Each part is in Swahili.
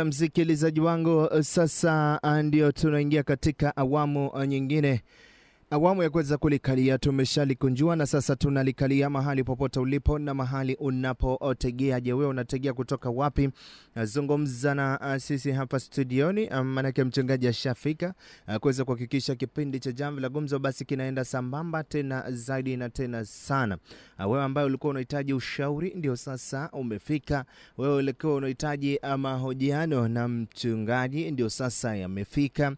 Msikilizaji wangu, sasa ndio tunaingia katika awamu nyingine. Awamu ya kuweza kulikalia tumeshalikunjua na sasa tunalikalia mahali popote ulipo na mahali unapotegea. Je, wewe unategea kutoka wapi? Zungumza na sisi hapa studioni, manake mchungaji ashafika kuweza kuhakikisha kipindi cha Jamvi la Gumzo basi kinaenda sambamba tena zaidi na tena sana. Wewe ambaye ulikuwa unahitaji ushauri ndio sasa umefika. Wewe ulikuwa unahitaji mahojiano na mchungaji ndio sasa yamefika.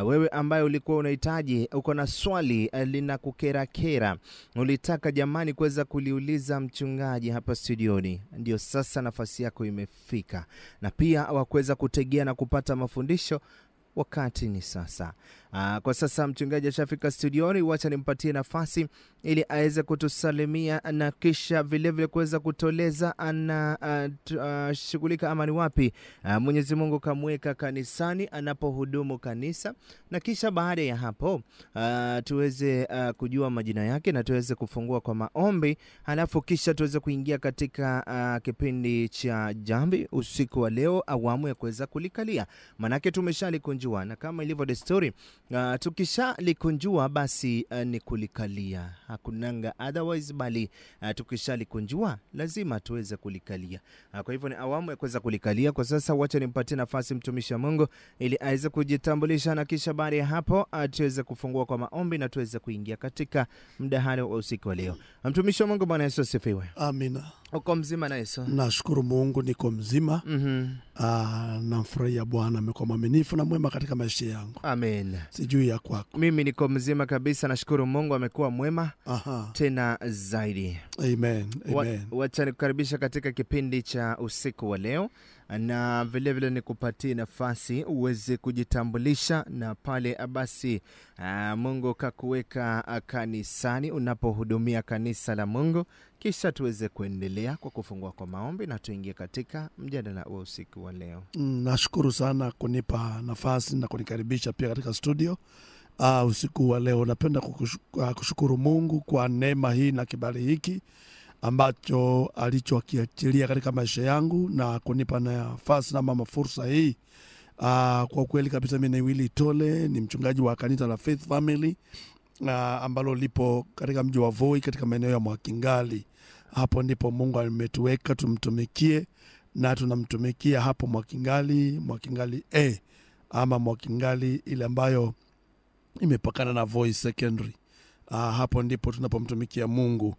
Wewe ambaye ulikuwa unahitaji, uko na swali linakukerakera, ulitaka jamani kuweza kuliuliza mchungaji hapa studioni, ndio sasa nafasi yako imefika. Na pia wakuweza kutegea na kupata mafundisho, wakati ni sasa. Kwa sasa mchungaji ashafika studioni, wacha nimpatie nafasi ili aweze kutusalimia na kisha vile vile kuweza kutoleza shughulika ama ni wapi Mwenyezi Mungu kamweka kanisani anapohudumu kanisa, na kisha baada ya hapo tuweze kujua majina yake na tuweze kufungua kwa maombi, halafu kisha tuweze kuingia katika kipindi cha Jamvi usiku wa leo, awamu ya kuweza kulikalia. Manake tumeshalikunjua na kama ilivyo desturi, tukishalikunjua basi ni kulikalia, hakunanga otherwise, bali tukishalikunjua lazima tuweze kulikalia. Kwa hivyo ni awamu ya kuweza kulikalia. Kwa sasa wacha nimpatie nafasi mtumishi wa Mungu ili aweze kujitambulisha, na kisha baada ya hapo tuweze kufungua kwa maombi na tuweze kuingia katika mdahalo wa usiku wa leo. Mtumishi wa Mungu, Bwana Yesu asifiwe. Amina. Uko mzima na Yesu? Nashukuru Mungu niko mzima. Namfurahia Bwana, amekuwa mwaminifu na mwema katika maisha yangu. Amen. Sijui ya kwako. Mimi niko mzima kabisa, nashukuru Mungu amekuwa mwema tena zaidi. Amen. Amen. Wacha nikukaribisha katika kipindi cha usiku wa leo, na vile vile nikupatie nafasi uweze kujitambulisha na pale basi Mungu kakuweka kanisani unapohudumia kanisa la Mungu, kisha tuweze kuendelea kwa kufungua kwa maombi na tuingie katika mjadala wa usiku wa leo. Nashukuru sana kunipa nafasi na kunikaribisha pia katika studio. Usiku wa leo napenda kushukuru Mungu kwa neema hii na kibali hiki ambacho alichokiachilia katika maisha yangu na kunipa nafasi na mama fursa hii. Kwa kweli kabisa, mimi ni Willy Tole, ni mchungaji wa kanisa la Faith Family ambalo lipo katika mji wa Voi katika maeneo ya Mwakingali. Hapo ndipo Mungu ametuweka tumtumikie, na tunamtumikia hapo Mwakingali ama Mwakingali ile ambayo imepakana na Voi Secondary. Hapo ndipo tunapomtumikia Mungu.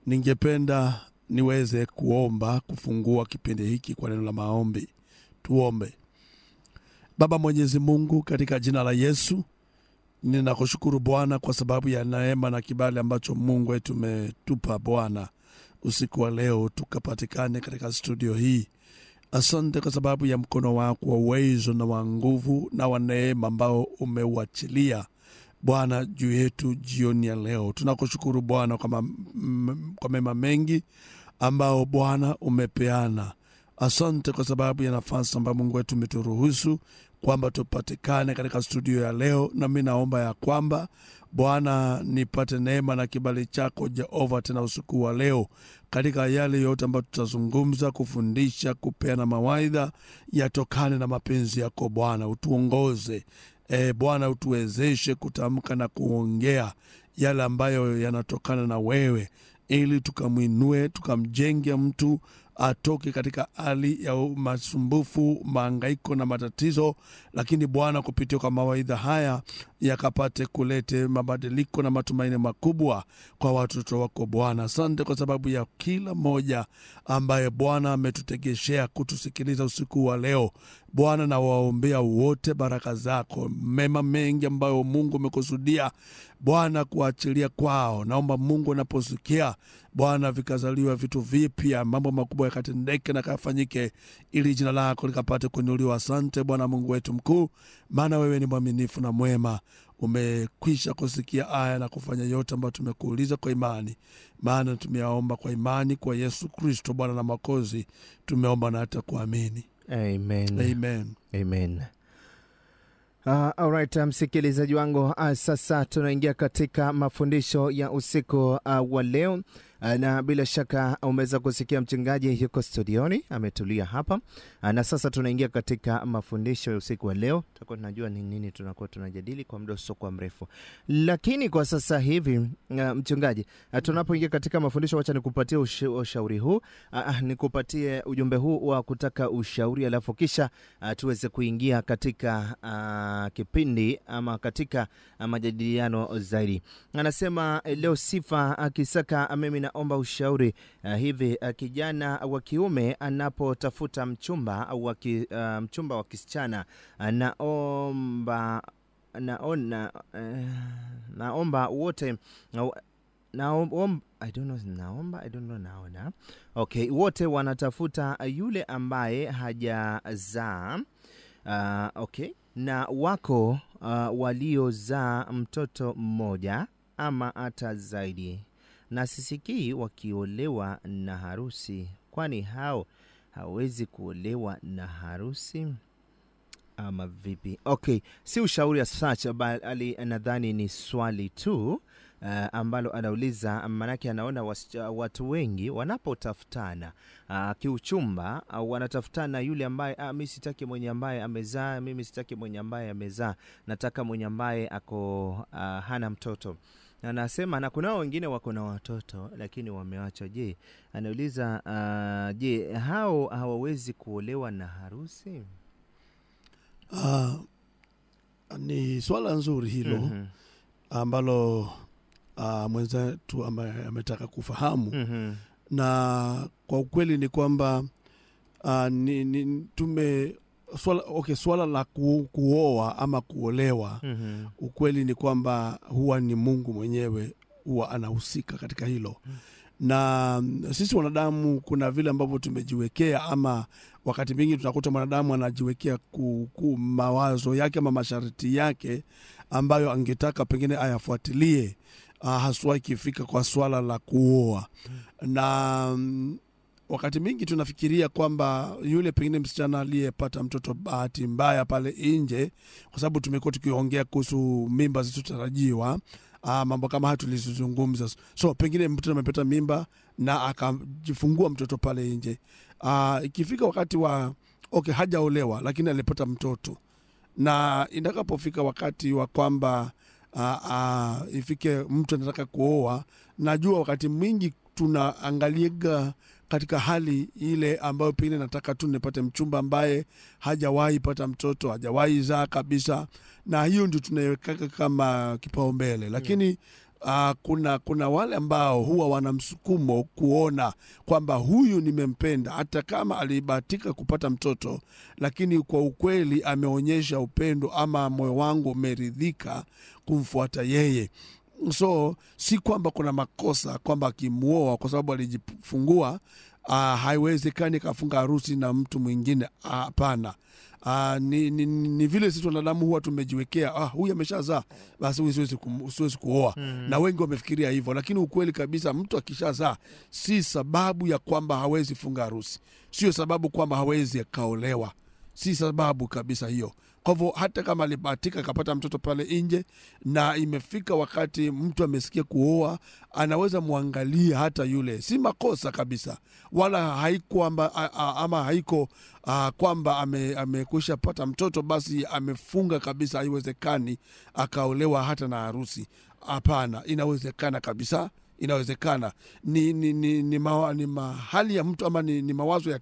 Ningependa niweze kuomba kufungua kipindi hiki kwa neno la maombi. Tuombe. Baba Mwenyezi Mungu, katika jina la Yesu, ninakushukuru Bwana kwa sababu ya neema na kibali ambacho Mungu wetu umetupa Bwana usiku wa leo tukapatikane katika studio hii. Asante kwa sababu ya mkono wako wa uwezo na wa nguvu na wa neema ambao umeuachilia Bwana juu yetu jioni ya leo. Tunakushukuru Bwana kwa mema mengi ambao Bwana umepeana. Asante kwa sababu ya nafasi ambayo Mungu wetu umeturuhusu kwamba tupatikane katika studio ya leo, na mimi naomba ya kwamba Bwana nipate neema na kibali chako Jehova tena usiku wa leo katika yale yote ambayo tutazungumza, kufundisha, kupeana mawaidha yatokane na mapenzi yako Bwana. Utuongoze Bwana, utuwezeshe kutamka na kuongea yale ambayo yanatokana na wewe, ili tukamwinue, tukamjenge mtu atoke katika hali ya masumbufu, mahangaiko na matatizo, lakini Bwana kupitia kwa mawaidha haya yakapate kulete mabadiliko na matumaini makubwa kwa watoto wako Bwana. Asante kwa sababu ya kila moja ambaye Bwana ametutegeshea kutusikiliza usiku wa leo. Bwana, na waombea wote baraka zako, mema mengi ambayo Mungu umekusudia Bwana kuachilia kwao. Naomba Mungu unaposikia Bwana vikazaliwa vitu vipya, mambo makubwa yakatendeke na kafanyike, ili jina lako likapate kuinuliwa. Asante Bwana Mungu wetu mkuu, maana wewe ni mwaminifu na mwema. Umekwisha kusikia aya na kufanya yote ambayo tumekuuliza kwa imani, maana tumeomba kwa imani kwa Yesu Kristo Bwana na Mwokozi. Tumeomba na hata kuamini. Amen. Amen. Amen. Alright, msikilizaji wangu, sasa tunaingia katika mafundisho ya usiku wa leo. Na bila shaka umeweza kusikia mchungaji yuko studioni, ametulia hapa. Na sasa tunaingia katika mafundisho ya usiku wa leo. Tutakuwa tunajua ni nini tunakuwa tunajadili kwa muda usio mrefu. Lakini kwa sasa hivi mchungaji, tunapoingia katika mafundisho, acha nikupatie ushauri huu. Nikupatie ujumbe huu wa kutaka ushauri, alafu kisha tuweze kuingia katika kipindi ama katika majadiliano zaidi. Anasema leo Sifa akisaka, mimi naomba ushauri. Hivi kijana wa kiume anapotafuta mchumba wa kisichana, naomba wote wote wanatafuta yule ambaye hajazaa. Na wako waliozaa mtoto mmoja ama hata zaidi, na sisikii wakiolewa na harusi. Kwani hao hawezi kuolewa na harusi ama vipi? Si ushauri as such, bali nadhani ni swali tu ambalo anauliza. Manake anaona watu wengi wanapotafutana kiuchumba, wanatafutana yule ambaye mimi sitaki mwenye ambaye amezaa, mimi sitaki mwenye ambaye amezaa, nataka mwenye ambaye hana mtoto. Anasema na kuna wengine wako na watoto lakini wameacha. Je, anauliza je, hao hawawezi kuolewa na harusi? Ni swala nzuri hilo ambalo mwenzetu ametaka kufahamu. Na kwa ukweli ni kwamba swala la kuoa ama kuolewa, ukweli ni kwamba huwa ni Mungu mwenyewe huwa anahusika katika hilo. Na sisi wanadamu kuna vile ambavyo tumejiwekea, ama wakati mwingi tunakuta mwanadamu anajiwekea mawazo yake ama masharti yake ambayo angetaka pengine ayafuatilie, haswa ikifika kwa swala la kuoa. Na wakati mingi tunafikiria kwamba yule pengine msichana aliyepata mtoto bahati mbaya pale nje, kwa sababu tumekuwa tukiongea kuhusu mimba zisizotarajiwa, mambo kama haya tulizozungumza. So pengine mtoto amepata mimba na akajifungua mtoto pale nje. Ikifika wakati wa hajaolewa lakini alipata mtoto, na indakapofika wakati wa kwamba ifike mtu anataka kuoa, najua wakati mwingi tunaangaliega katika hali ile ambayo pengine nataka tu nipate mchumba ambaye hajawahi pata mtoto, hajawahi zaa kabisa, na hiyo ndio tunaiweka kama kipaumbele. Lakini kuna wale ambao huwa wana msukumo kuona kwamba huyu nimempenda, hata kama alibahatika kupata mtoto, lakini kwa ukweli ameonyesha upendo ama moyo wangu umeridhika kumfuata yeye. So si kwamba kuna makosa kwamba akimuoa kwa sababu alijifungua haiwezekani kafunga harusi na mtu mwingine. Hapana. Ni vile sisi wanadamu huwa tumejiwekea huyu ameshazaa basi siwezi kuoa. Na wengi wamefikiria hivyo, lakini ukweli kabisa, mtu akishazaa si sababu ya kwamba hawezi funga harusi, sio sababu kwamba hawezi kaolewa, si sababu kabisa hiyo. Kwa hivyo hata kama alibahatika kapata mtoto pale nje na imefika wakati mtu amesikia kuoa, anaweza muangalia hata yule, si makosa kabisa, wala haiko ama haiko kwamba amekwisha pata mtoto basi amefunga kabisa. Haiwezekani akaolewa hata na harusi. Hapana, inawezekana kabisa, inawezekana. Ni mahali ya mtu ama ni mawazo ya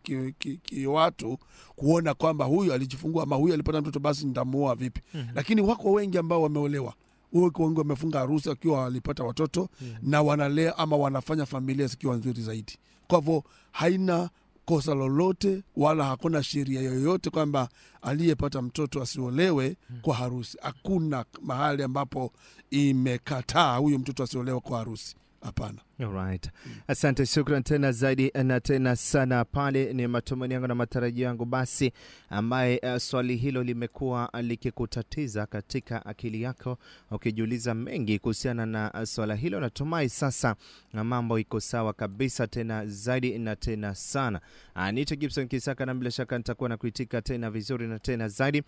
watu kuona kwamba huyu alijifungua ama huyu alipata mtoto basi nitamuoa vipi. Lakini wako wengi ambao wameolewa, wako wengi wamefunga harusi wakiwa walipata watoto na wanalea ama wanafanya familia zikiwa nzuri zaidi. Kwa hivyo haina kosa lolote wala hakuna sheria yoyote kwamba aliyepata mtoto asiolewe kwa harusi. Hakuna mahali ambapo imekataa huyo mtoto asiolewe kwa harusi. Hapana. Alright. Asante, shukran tena zaidi na tena sana pale. Ni matumaini yangu na matarajio yangu basi ambaye swali hilo limekuwa likikutatiza katika akili yako, ukijiuliza mengi kuhusiana na swala hilo. Natumai sasa mambo iko sawa kabisa tena zaidi na tena sana. Anita Gibson Kisaka, na bila shaka nitakuwa na kuitika tena vizuri na tena zaidi.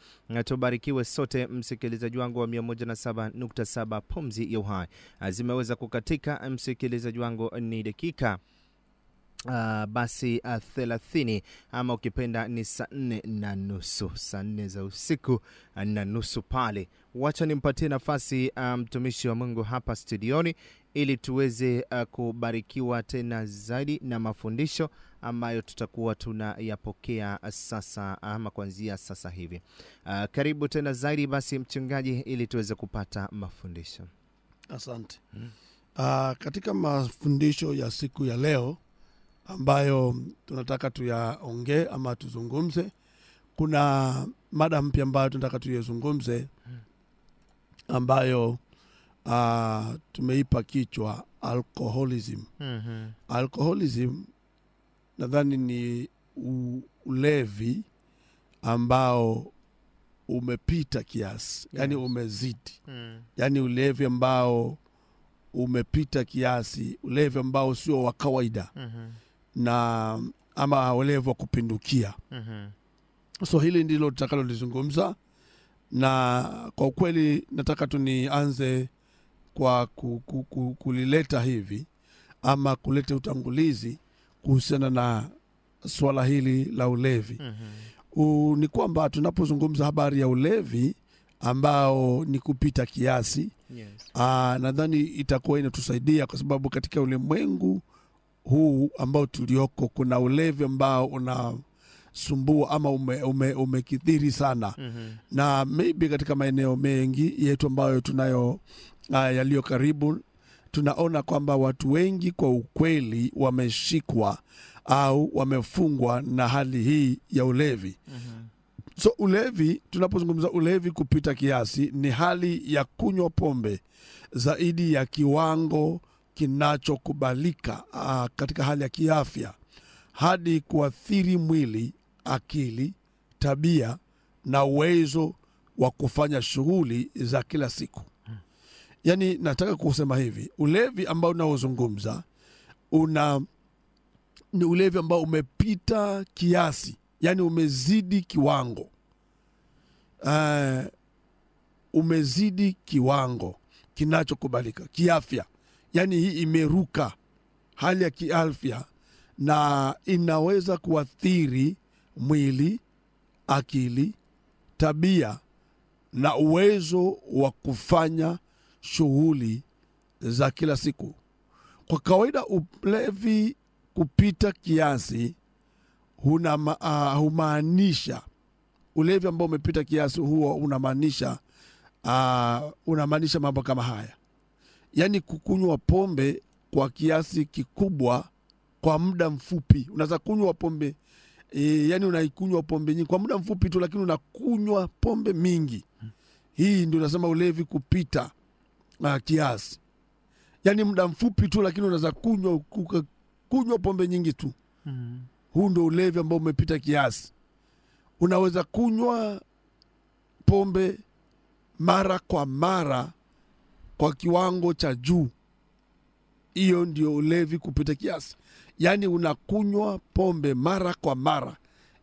Tubarikiwe sote, msikilizaji wangu wa 107.7 Pumzi ya Uhai. Zimeweza kukatika msikilizaji wangu ni dakika basi 30 ama ukipenda ni saa 4:30, saa 4 za usiku na nusu pale. Wacha nimpatie nafasi mtumishi wa Mungu hapa studioni ili tuweze kubarikiwa tena zaidi na mafundisho ambayo tutakuwa tunayapokea sasa ama kuanzia sasa hivi. Karibu tena zaidi basi mchungaji ili tuweze kupata mafundisho. Asante. Katika mafundisho ya siku ya leo ambayo tunataka tuyaongee ama tuzungumze, kuna mada mpya ambayo tunataka tuyazungumze ambayo tumeipa kichwa alcoholism. Alcoholism nadhani ni ulevi ambao umepita kiasi, yani umezidi. Yani ulevi ambao umepita kiasi, ulevi ambao sio wa kawaida. Na ama ulevi wa kupindukia. So hili ndilo tutakalo lizungumza, na kwa kweli nataka tunianze kwa kulileta hivi ama kuleta utangulizi kuhusiana na swala hili la ulevi. Ni kwamba tunapozungumza habari ya ulevi ambao ni kupita kiasi, nadhani itakuwa inatusaidia kwa sababu katika ulimwengu huu ambao tulioko kuna ulevi ambao unasumbua ama umekithiri sana. Na maybe katika maeneo mengi yetu ambayo tunayo yaliyo karibu, tunaona kwamba watu wengi kwa ukweli wameshikwa au wamefungwa na hali hii ya ulevi. So ulevi, tunapozungumza ulevi kupita kiasi, ni hali ya kunywa pombe zaidi ya kiwango kinachokubalika katika hali ya kiafya hadi kuathiri mwili, akili, tabia na uwezo wa kufanya shughuli za kila siku. Yani nataka kusema hivi, ulevi ambao unaozungumza ni ulevi ambao umepita kiasi, yani umezidi kiwango. Umezidi kiwango kinachokubalika kiafya. Yani hii imeruka hali ya kiafya na inaweza kuathiri mwili, akili, tabia na uwezo wa kufanya shughuli za kila siku. Kwa kawaida ulevi kupita kiasi humaanisha, ulevi ambao umepita kiasi huwa unamaanisha mambo kama haya. Yani kukunywa pombe kwa kiasi kikubwa kwa muda mfupi. Unaweza kunywa pombe yani unaikunywa pombe nyingi kwa muda mfupi tu, lakini unakunywa pombe mingi. Hii ndio nasema ulevi kupita kiasi. Yani muda mfupi tu, lakini unaweza kunywa pombe nyingi tu. Huu ndio ulevi ambao umepita kiasi. Unaweza kunywa pombe mara kwa mara kwa kiwango cha juu. Hiyo ndio ulevi kupita kiasi. Yani unakunywa pombe mara kwa mara.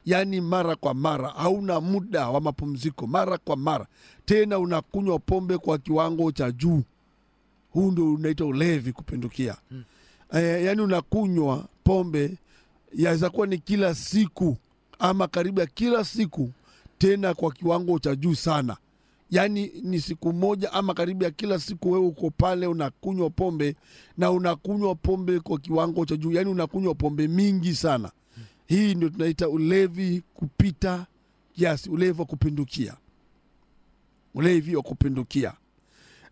Yani mara kwa mara, hauna muda wa mapumziko, mara kwa mara. Tena unakunywa pombe kwa kiwango cha juu. Huu ndio unaitwa ulevi kupindukia. Yani unakunywa pombe yaweza kuwa ni kila siku ama karibu ya kila siku, tena kwa kiwango cha juu sana. Yani ni siku moja ama karibu ya kila siku wewe uko pale unakunywa pombe, na unakunywa pombe kwa kiwango cha juu. Yani unakunywa pombe mingi sana. Hii ndio tunaita ulevi kupita kiasi, ulevi wa kupindukia. Ulevi wa kupindukia.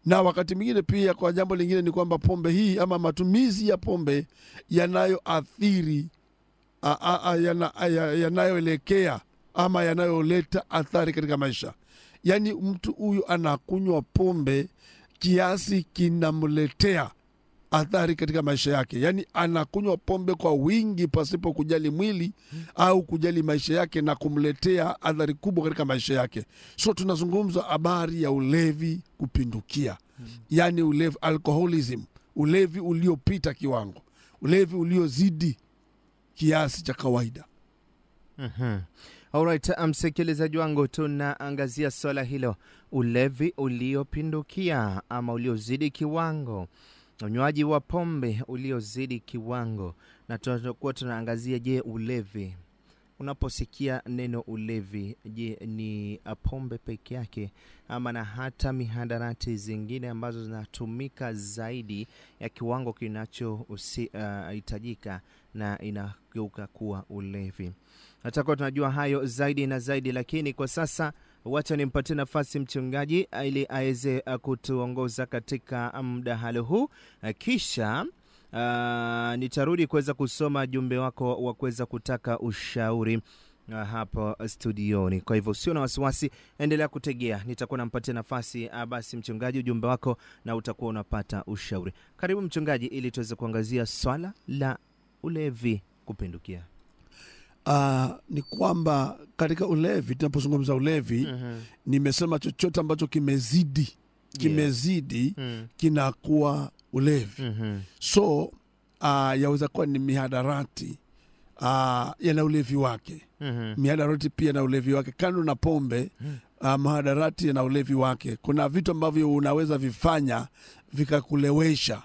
Na wakati mwingine pia kwa jambo lingine ni kwamba pombe hii ama matumizi ya pombe yanayoathiri yanayoelekea ama yanayoleta athari katika maisha. Yani mtu huyu anakunywa pombe kiasi kinamletea athari katika maisha yake. Yani anakunywa pombe kwa wingi pasipo kujali mwili au kujali maisha yake, na kumletea athari kubwa katika maisha yake. So tunazungumza habari ya ulevi kupindukia. Yani ulevi, alcoholism, ulevi uliopita kiwango, ulevi uliozidi kiasi cha kawaida. Alright, msikilizaji wangu, tunaangazia swala hilo, ulevi uliopindukia ama uliozidi kiwango. unywaji wa pombe uliozidi kiwango, na tutakuwa tunaangazia je, ulevi. Unaposikia neno ulevi, je, ni pombe peke yake ama na hata mihadarati zingine ambazo zinatumika zaidi ya kiwango kinachohitajika na inageuka kuwa ulevi. Tutakuwa tunajua hayo zaidi na zaidi, lakini kwa sasa wacha nimpatie nafasi mchungaji ili aweze kutuongoza katika mdahalo huu, kisha nitarudi kuweza kusoma jumbe wako wa kuweza kutaka ushauri hapo studioni. Kwa hivyo sio na wasiwasi, endelea kutegea. Nitakuwa nampatia nafasi basi mchungaji ujumbe wako na utakuwa unapata ushauri. Karibu mchungaji, ili tuweze kuangazia swala la ulevi kupindukia. Ni kwamba katika ulevi, tunapozungumza ulevi, nimesema chochote ambacho kimezidi kinakuwa ulevi. So yaweza kuwa ni mihadarati, yana ulevi wake. Mihadarati pia na ulevi wake. Kando na pombe, mihadarati yana ulevi wake. Kuna vitu ambavyo unaweza vifanya vikakulewesha,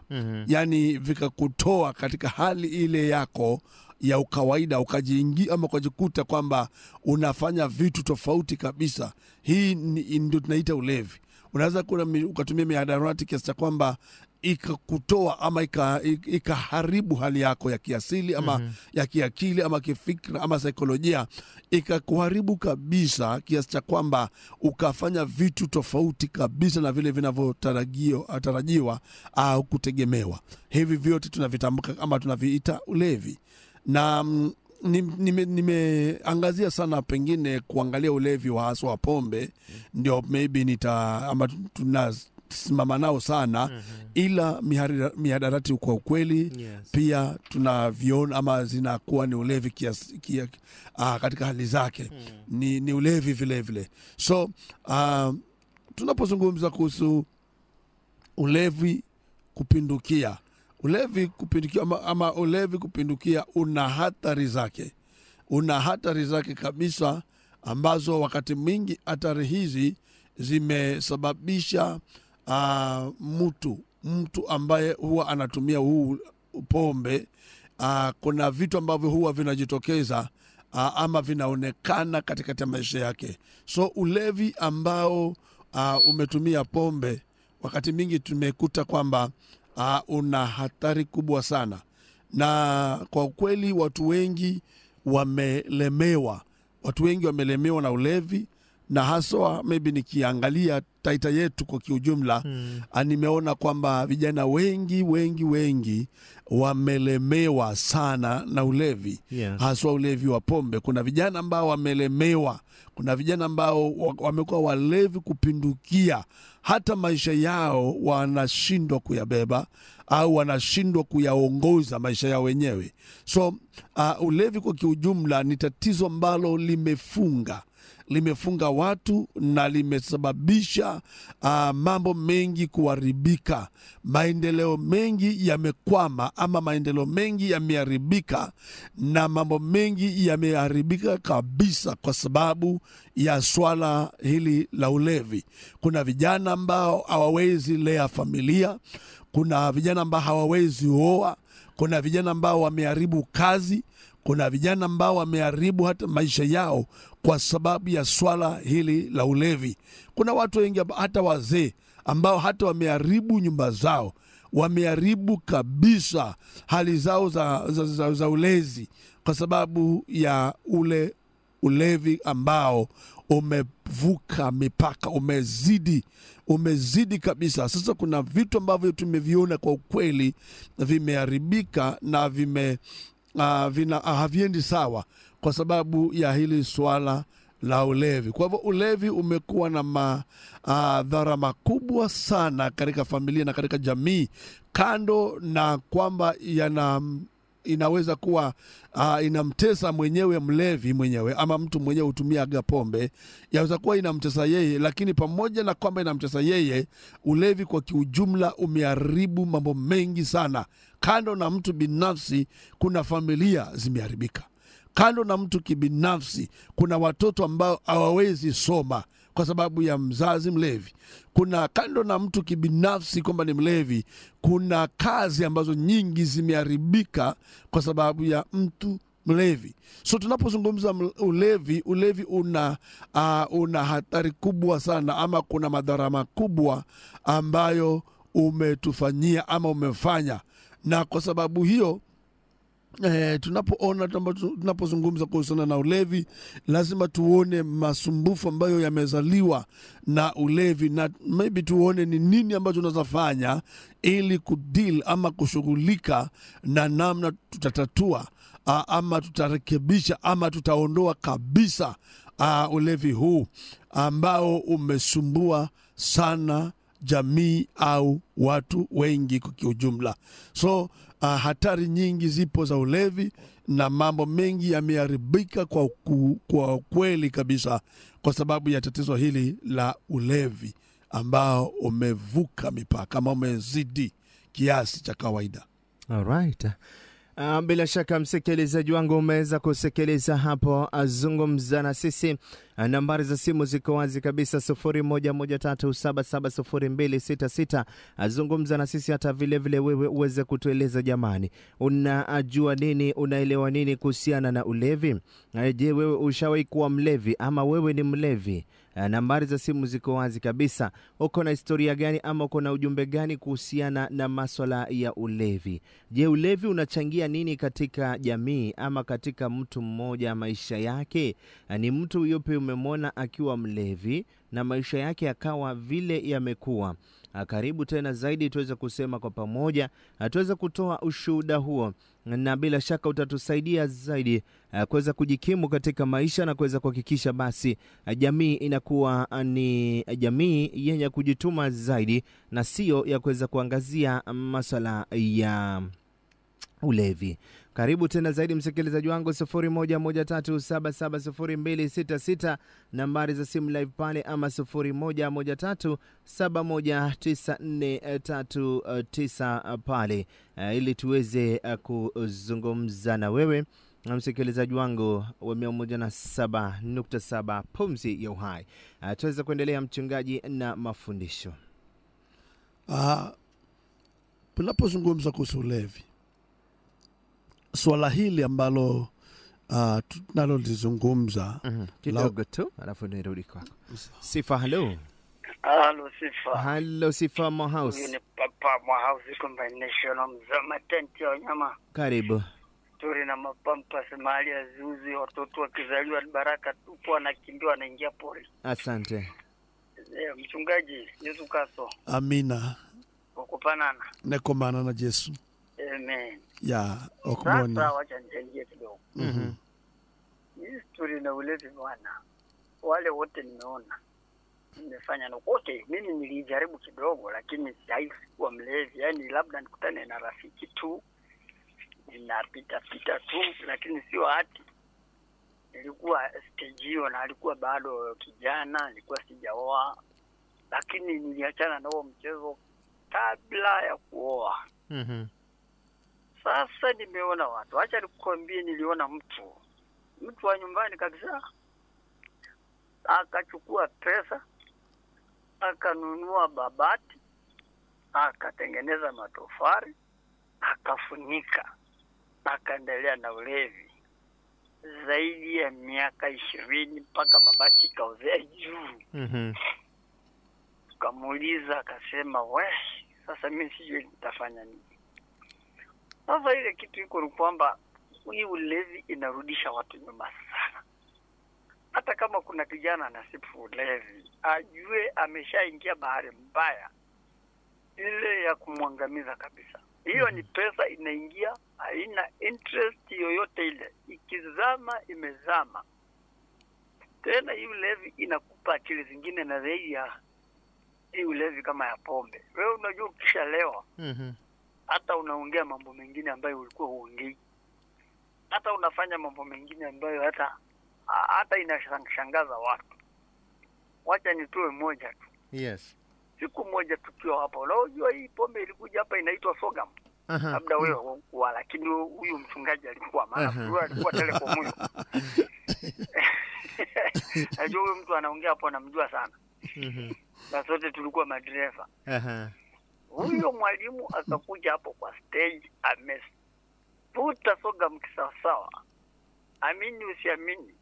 yani vikakutoa katika hali ile yako ya ukawaida, ukajiingia ama ukajikuta kwamba unafanya vitu tofauti kabisa. Hii ndio tunaita ulevi. Unaweza ukatumia mihadarati kiasi cha kwamba ikakutoa ama ikaharibu hali yako ya kiasili ama ya kiakili ama kifikra ama saikolojia, ikakuharibu kabisa kiasi cha kwamba ukafanya vitu tofauti kabisa na vile vinavyotarajiwa au kutegemewa. Hivi vyote tunavitamka ama tunaviita ulevi. Na nimeangazia sana pengine kuangalia ulevi wa haswa wa pombe, ndio maybe tunasimama nao sana, ila mihadarati kwa ukweli pia tunaviona ama zinakuwa ni ulevi katika hali zake, ni ulevi vile vile. So tunapozungumza kuhusu ulevi kupindukia, ama ulevi kupindukia una hatari zake kabisa, ambazo wakati mwingi hatari hizi zimesababisha mtu ambaye huwa anatumia huu pombe, kuna vitu ambavyo huwa vinajitokeza ama vinaonekana katikati ya maisha yake. So ulevi ambao umetumia pombe, wakati mwingi tumekuta kwamba una hatari kubwa sana. Na kwa ukweli watu wengi wamelemewa na ulevi, na haswa maybe nikiangalia taita yetu kwa kiujumla, nimeona kwamba vijana wengi wamelemewa sana na ulevi, haswa ulevi wa pombe. Kuna vijana ambao wamelemewa, kuna vijana ambao wamekuwa walevi kupindukia, hata maisha yao wanashindwa kuyabeba au wanashindwa kuyaongoza maisha yao wenyewe. So ulevi kwa kiujumla ni tatizo ambalo limefunga watu na limesababisha mambo mengi kuharibika. Maendeleo mengi yamekwama ama maendeleo mengi yameharibika, na mambo mengi yameharibika kabisa kwa sababu ya swala hili la ulevi. Kuna vijana ambao hawawezi lea familia, kuna vijana ambao hawawezi oa, kuna vijana ambao wameharibu kazi, kuna vijana ambao wameharibu hata maisha yao kwa sababu ya swala hili la ulevi. Kuna watu wengi, hata wazee, ambao hata wameharibu nyumba zao, wameharibu kabisa hali zao za ulezi kwa sababu ya ule ulevi ambao umevuka mipaka, umezidi kabisa. Sasa kuna vitu ambavyo tumeviona kwa ukweli vimeharibika na haviendi sawa kwa sababu ya hili swala la ulevi. Kwa hivyo ulevi umekuwa na madhara makubwa sana katika familia na katika jamii, kando na kwamba inaweza kuwa inamtesa mwenyewe mlevi mwenyewe, ama mtu mwenyewe hutumiaga pombe, yaweza kuwa inamtesa yeye. Lakini pamoja na kwamba inamtesa yeye, ulevi kwa kiujumla umeharibu mambo mengi sana. Kando na mtu binafsi, kuna familia zimeharibika, Kando na mtu kibinafsi, kuna watoto ambao hawawezi soma kwa sababu ya mzazi mlevi. Kuna kando na mtu kibinafsi kwamba ni mlevi, kuna kazi ambazo nyingi zimeharibika kwa sababu ya mtu mlevi. So tunapozungumza ulevi una hatari kubwa sana, ama kuna madhara makubwa ambayo umetufanyia ama umefanya. Na kwa sababu hiyo tunapozungumza kuhusiana na ulevi, lazima tuone masumbufu ambayo yamezaliwa na ulevi, na maybe tuone ni nini ambacho tunazafanya ili kudeal ama kushughulika na namna tutatatua ama tutarekebisha ama tutaondoa kabisa ulevi huu ambao umesumbua sana jamii au watu wengi kwa kiujumla. So hatari nyingi zipo za ulevi, na mambo mengi yameharibika kwa kweli kabisa kwa sababu ya tatizo hili la ulevi ambao umevuka mipaka ama umezidi kiasi cha kawaida. Alright. Bila shaka msikilizaji wangu umeweza kusikiliza hapo azungumza na sisi. Nambari za simu ziko wazi kabisa 0113770266. Azungumza na sisi hata vile vile wewe uweze kutueleza, jamani, unajua nini, unaelewa nini kuhusiana na ulevi? Je, wewe ushawahi kuwa mlevi ama wewe ni mlevi? Nambari za simu ziko wazi kabisa. Uko na historia gani ama uko na ujumbe gani kuhusiana na masuala ya ulevi? Je, ulevi unachangia nini katika jamii ama katika mtu mmoja maisha yake? Ni mtu yupi umemwona akiwa mlevi na maisha yake yakawa vile yamekuwa? Karibu tena zaidi tuweze kusema kwa pamoja, tuweze kutoa ushuhuda huo, na bila shaka utatusaidia zaidi kuweza kujikimu katika maisha na kuweza kuhakikisha basi jamii inakuwa ni jamii yenye kujituma zaidi na sio ya kuweza kuangazia masuala ya ulevi. Karibu tena zaidi msikilizaji wangu 0113770266, nambari za simu live pale, ama 0113719439 pale, ili tuweze kuzungumza na wewe msikilizaji wangu wa 107.7 Pumzi ya Uhai. Tuweze kuendelea mchungaji na mafundisho. Tunapozungumza kuhusu ulevi, swala hili ambalo tunalolizungumza kidogo tu alafu nirudi kwako. Sifa, hello. Halo Sifa. Halo Sifa Mohouse. Huyu ni Papa Mohouse combination mzama tenti ya wanyama. Karibu. Turi na mapampa mahali ya zuzi, watoto wakizaliwa baraka tupo wanakimbia wanaingia pori. Asante. Mchungaji Yesu Kaso. Amina. Kukupanana. Nekomana na Yesu. Amen. Ya, okumoni. Sasa wacha nichangie kidogo. History na ulevi bwana. Wale wote nimeona. Nimefanya na kote, mimi nilijaribu kidogo lakini sikuwa mlevi. Yaani labda nikutane na rafiki tu, ninapita tu, lakini sio hati. Nilikuwa stage hiyo na alikuwa bado kijana, nilikuwa sijaoa. Lakini niliachana na huo mchezo kabla ya kuoa. Sasa nimeona watu. Acha nikuambie, niliona mtu wa nyumbani kabisa. Akachukua pesa, akanunua babati, akatengeneza matofari, akafunika, akaendelea na ulevi zaidi ya miaka 20 mpaka mabati kaozea juu. Tukamuuliza, akasema sasa mimi sijui nitafanya nini. Sasa ile kitu iko ni kwamba hii ulevi inarudisha watu nyuma sana. Hata kama kuna kijana anasifu ulevi, ajue ameshaingia bahari mbaya ile ya kumwangamiza kabisa. Hiyo ni pesa inaingia, haina interest yoyote ile. Ikizama imezama. Tena hii ulevi inakupa akili zingine na zaidi ya hii ulevi kama ya pombe. Wewe unajua ukishalewa hata unaongea mambo mengine ambayo ulikuwa huongei. Hata unafanya mambo mengine ambayo hata inashangaza watu. Wacha nitoe moja tu. Yes. Siku moja tukiwa hapa, unajua hii pombe ilikuja hapa inaitwa Sogam. labda wewe hukuwa, lakini huyu mchungaji alikuwa, maana huyo alikuwa Telecom huyo. Najua huyo mtu anaongea hapo anamjua sana. Na sote tulikuwa madereva. Huyo mwalimu akakuja hapo kwa stage, ameputa soga mkisawasawa. Amini usiamini,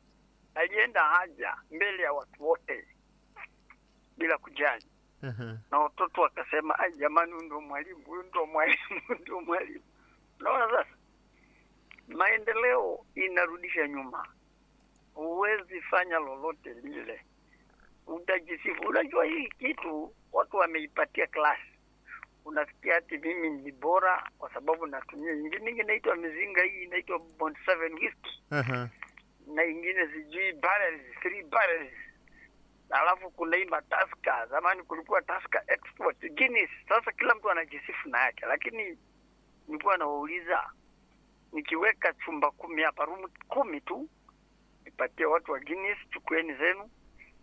alienda haja mbele ya watu wote bila kujali. Na watoto wakasema, ai jamani, huyu ndio mwalimu, huyu ndio mwalimu, ndio mwalimu. Naona sasa maendeleo inarudisha nyuma. Huwezi fanya lolote lile, utajisifu. Unajua hii kitu watu wameipatia klasi. Unasikia ati mimi ni bora kwa sababu natumia nyingine inaitwa mizinga, hii inaitwa Bond 7 whisky. Na ingine sijui barrels, 3 barrels. Alafu kuna hii Tusker, zamani kulikuwa Tusker Export, Guinness. Sasa kila mtu anajisifu na yake, lakini nilikuwa nawauliza, nikiweka chumba 10 hapa, room 10 tu, nipatie watu wa Guinness, chukueni zenu.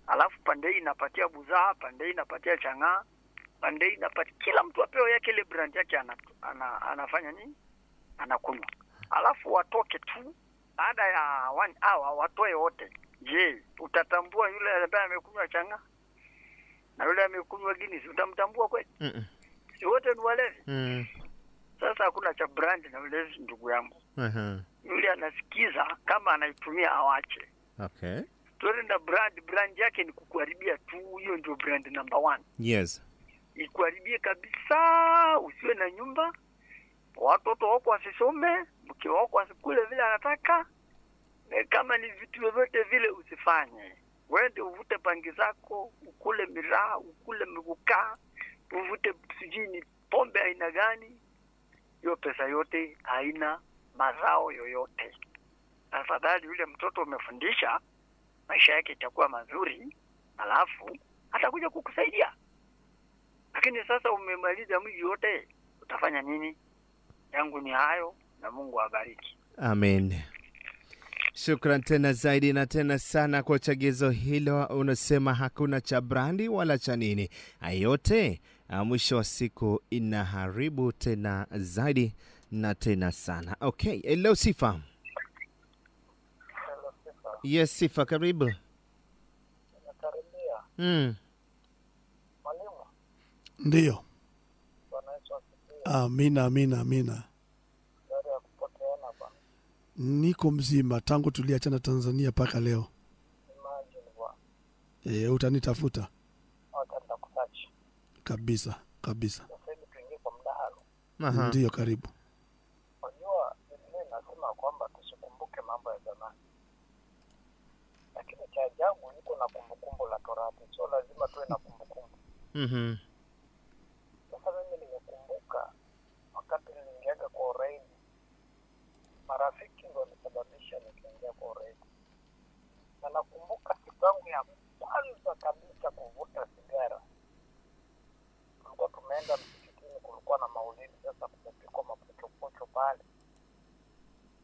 Alafu pande hii inapatia Buzaa, pande hii inapatia Chang'aa, pande hii inapatia, kila mtu apewe yake ile brand yake anafanya nini? Anakunywa. Alafu watoke tu baada ya 1 hour watoe wote. Je, utatambua yule ambaye amekunywa Chang'aa na yule amekunywa Guinness? Utamtambua kweli? Si wote ni walevi? Sasa hakuna cha brand na ulevi, ndugu yangu. Yule anasikiza kama anaitumia awache. Okay. Tuone na brand yake ni kukuharibia tu. Hiyo ndio brand number 1. Yes. Ikuharibie kabisa, usiwe na nyumba, watoto wako wasisome, mke wako asikule vile anataka. Kama ni vitu vyote vile usifanye. Wende uvute pangi zako, ukule miraa, ukule migukaa, uvute sijini pombe aina gani. Hiyo pesa yote haina mazao yoyote. Afadhali yule mtoto umefundisha, maisha yake itakuwa mazuri, alafu atakuja kukusaidia. Lakini sasa umemaliza mji yote, utafanya nini? Yangu ni hayo, na Mungu awabariki. Amen. Shukran tena zaidi na tena sana kwa chagizo hilo. Unasema hakuna cha brandi wala cha nini, yote mwisho wa siku inaharibu tena zaidi na tena sana. Okay, hello Sifa. Hello Sifa. Yes Sifa, karibu. Nakaribia. Mwalimu. Ndiyo. Bwana Yesu asifiwe. Amina. Baada ya kupoteana bwana. Niko mzima tangu tuliachana Tanzania paka leo. Imagine bwana. Utanitafuta? Utanitafuta. Kabisa. Sasa hivi tuingie kwa mdahalo. Ndiyo, karibu. Unajua mimi nasema kwamba tusikumbuke mambo ya zamani. Lakini cha ajabu niko na kumbukumbu la Torati. Sio lazima tuwe na kumbukumbu. Sasa mimi nimekumbuka wakati niliingia kwa Oraidi. Marafiki ndio walisababisha nikaingia kwa Oraidi. Na nakumbuka siku yangu ya kwanza kabisa kuvuta sigara. Tulikuwa tumeenda msikitini, kulikuwa na maulidi. Sasa kumepikwa mapochopocho pale.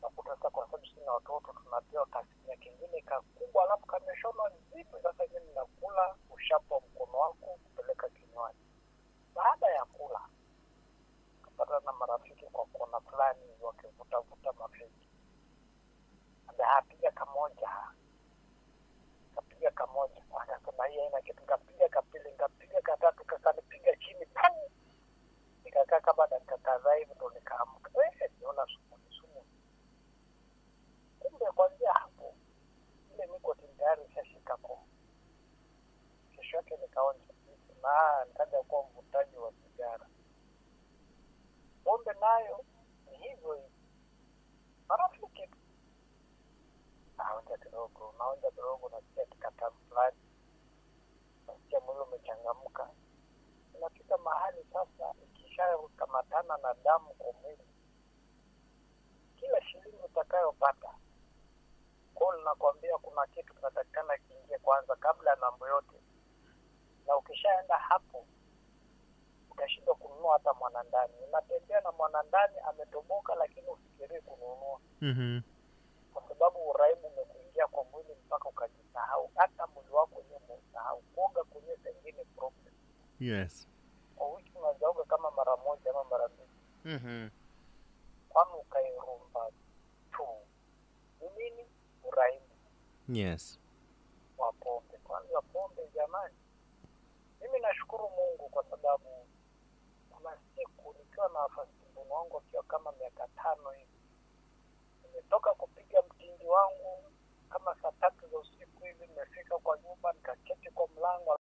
Nakuta sasa kwa sababu sina watoto, tunapewa kasinia kingine kakubwa, alafu kameshona zipi. Sasa mimi nakula ushapo mkono wako kupeleka kinywani. Baada ya kula kapata na marafiki kwa kona fulani wakivuta mafiki. Akapiga kamoja. Akasema hii haina kitu. Kapiga kapili, kapiga katatu, kakanipiga chini. Nikakaa kama dakika kadhaa hivi ndo nikaamka. Niona sumu. Kumbe kwanzia hapo ile niko tayari ishashika kwa. Kesho yake nikaonja na nikaja kuwa mvutaji wa sigara. Pombe nayo ni hivyo. Marafiki naonja kidogo nasikia kikata fulani. Nasikia mwili umechangamka. Inafika mahali sasa ikishakamatana na damu kwa mwili. Kila shilingi utakayopata, kwa nakwambia kuna kitu kinatakikana kiingie kwanza kabla ya mambo yote. Na ukishaenda hapo utashindwa kununua hata mwanandani. Unatembea na mwanandani ametoboka, lakini ufikirie kununua. Kwa sababu uraibu umekuingia kwa mwili mpaka ukajisahau. Hata mwili wako wenyewe umesahau. Kuoga kwenye pengine problem. Yes. Kwa wiki unazaoga kama mara moja ama mara mbili. kwanuka irumba tu. Ni nini? Uraibu Yes. wa pombe. Kwanza pombe jamani. Mimi nashukuru Mungu kwa sababu kuna siku nikiwa na nafasi wangu akiwa kama miaka 5 hivi. Nimetoka kupiga mtindi wangu kama saa 3 za usiku hivi, nimefika kwa nyumba nikaketi kwa mlango